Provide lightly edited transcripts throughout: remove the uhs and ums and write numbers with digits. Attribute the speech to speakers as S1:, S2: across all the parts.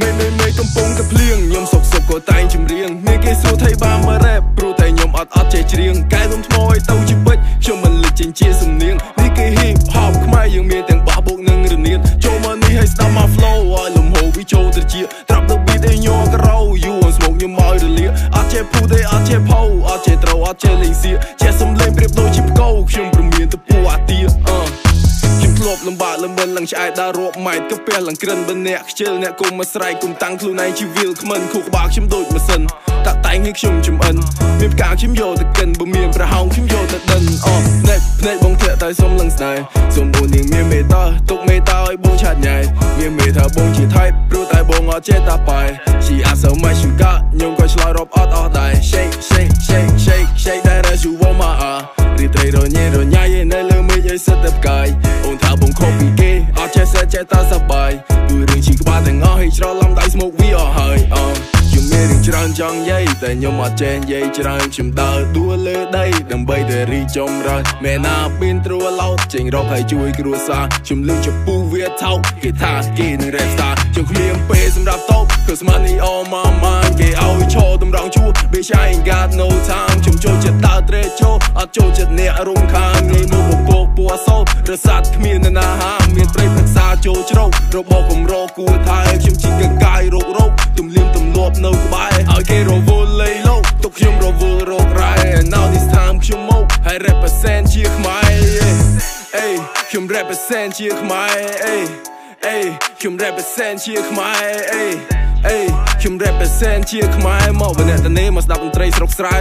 S1: មេកំពុងតែភ្លៀងខ្ញុំសុកក៏តែងជំរៀងមានគេសួរថៃបានមករ៉េបព្រោះតែខ្ញុំអត់ចេះច្រៀងកែរួមថ្មឲ្យទៅជាពេជ្រខ្ញុំមិនលេចចេញជាសំនៀងនេះគេ hip hop ខ្មែរយើងមានទាំងបោះបុកនិងរនាតចូលមកនេះឲ្យស្ដាប់មក flow ឲ្យលំហូរវាចូលត្រជាត្រាប់ទៅ beat ឲ្យញ័រក្រោយូរស្មុកខ្ញុំឲ្យរលាអត់ចេះភូទេអត់ចេះផោអត់ចេះត្រូវអត់ចេះលេងសៀចេះសំលេងប្រៀបដូចជាផ្គោខ្ញុំព្រមានទៅពូអាទាខ្ញុំធ្លាប់លំបាកលំបិនឡើងឆ្អែតដល់រាប់ម៉ែត្រកាពះឡើងក្រិនបើអ្នកខ្ជិលអ្នកគុំមកស្រែកគុំតាំងខ្លួនឯងជីវិលខ្មិនខួរក្បាលខ្ញុំដូចម៉ាស៊ីនតាក់តែងឲ្យខ្ញុំចំអិនមានផ្កាខ្ញុំយកទៅកិនបើមានប្រហោងខ្ញុំយកទៅដិនភ្នែកបងធាក់តែសុំឡើងស្នេហ៍សុំអូននាងមានមេត្តាទុកមេត្តាឲ្យបងឆាត់ញ៉ៃមានមេថាបងជាថៃព្រោះតែបងអត់ចេះតាបាយ She asked so much you got ខ្ញុំក៏ឆ្លើយរាប់អត់អស់ដែរ Shake shake shake shake shake that as you want my រីត្រីរញ៉េនៅលើមេឃឲ្យសិតតែផ្កាយអូនថាបងខុសពីគេអត់ចេះសេះចេះតែសប្បាយគឺរឿងជីក្បាលទាំងអស់ឲ្យច្រឡំដៃស្មុកវាអស់ហើយខ្ញុំមានរឿងច្រើនចង់និយាយតែខ្ញុំអត់ចេះនិយាយច្រើនខ្ញុំដើរដួលលើដីដើម្បីតែរីចម្រើនមែនណាមានត្រួតឡោតចេញរកឲ្យជួយគ្រួសារខ្ញុំលឺចំពូវាថោកគេថាគេនឹង rap star ខ្ញុំគ្មានពេលសម្រាប់តប cause money all my mind គេឲ្យឈរតម្រង់ជួ bitch I ain't got no time ខ្ញុំចូលចិត្តដើរត្រេកចូលអត់ចូលចិត្តអ្នករំខានងាយមកបបោកពួរសោរសាត់គ្មានណាហាមានព្រៃប្រឹក្សាចូលជ្រោករបស់កំរគួរថែខ្ញុំជីកកាយរោគទំលៀមទម្លាប់នៅក្បែរឲ្យគេរវល់លៃលោកទុកខ្ញុំរវល់រករ៉ែ Now this time ខ្ញុំមកហើយ represent ជាខ្មែរអេខ្ញុំ represent ជាខ្មែរអេខ្ញុំ represent ជាខ្មែរអេខ្ញុំ represent ជាខ្មែរមកវអ្នកតនេមកស្ដាប់តន្ត្រីស្រុកស្រែ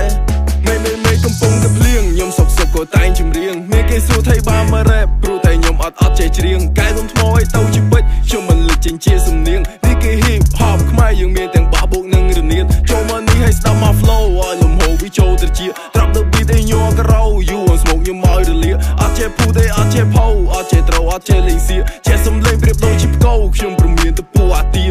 S1: មេកំពុងតែភ្លៀងខ្ញុំសុកក៏តែងជំរៀងមានគេសួរថៃបានមករ៉េបព្រោះតែខ្ញុំអត់ចេះច្រៀងកែរួមថ្មឲ្យទៅជាពេជ្រខ្ញុំមិនលេចចេញជាសំនៀងនេះគេ hip hop ខ្មែរយើងមានទាំងបោះបុកនិងរនាតចូលមកនេះឲ្យស្ដាប់មក flow ឲ្យលំហូរវាចូលត្រជាត្រាប់ទៅ beat ឲ្យញ័រក្រោយយូរស្មុកខ្ញុំឲ្យរលាអត់ចេះភូទេអត់ចេះផោអត់ចេះត្រូវអត់ចេះលេងសៀចេះសំលេងប្រៀបដូចជាផ្គោខ្ញុំព្រមានទៅពូអាទា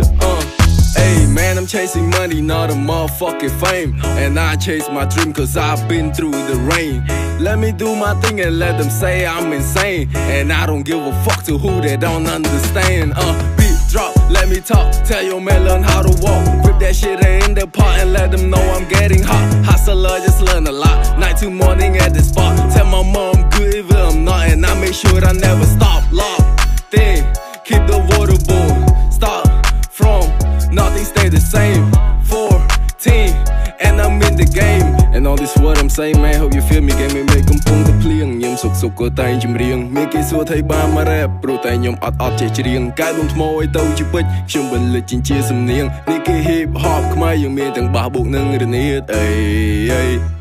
S1: Hey man, I'm chasing money, not a motherfucking fame. And I chase my dream cause I've been through the rain. Let me do my thing and let them say I'm insane. And I don't give a fuck to who they don't understand. Beat drop, let me talk. Tell your man learn how to walk. Rip that shit in the pot and let them know I'm getting hot. Hustler, just learn a lot. Night to morning at the spot. Tell my mom good if I'm not. And I make sure I never stop. Lock, then keep the water boil. Stop from nothing stay the same 14 and I'm in the game and all this what I'm saying man hope you feel me game មេកំពុងតែភ្លៀងខ្ញុំសុកក៏តែងចម្រៀងមានគេសួរថៃបានមករ៉េបព្រោះតែខ្ញុំអត់ចេះច្រៀងកែរួមថ្មឲ្យទៅជាពេជ្រខ្ញុំមិនលេចចេញជាសំនៀងនេះគេ hip hop ខ្មែរយើងមានទាំងបោះបុកនិងរនាតអេ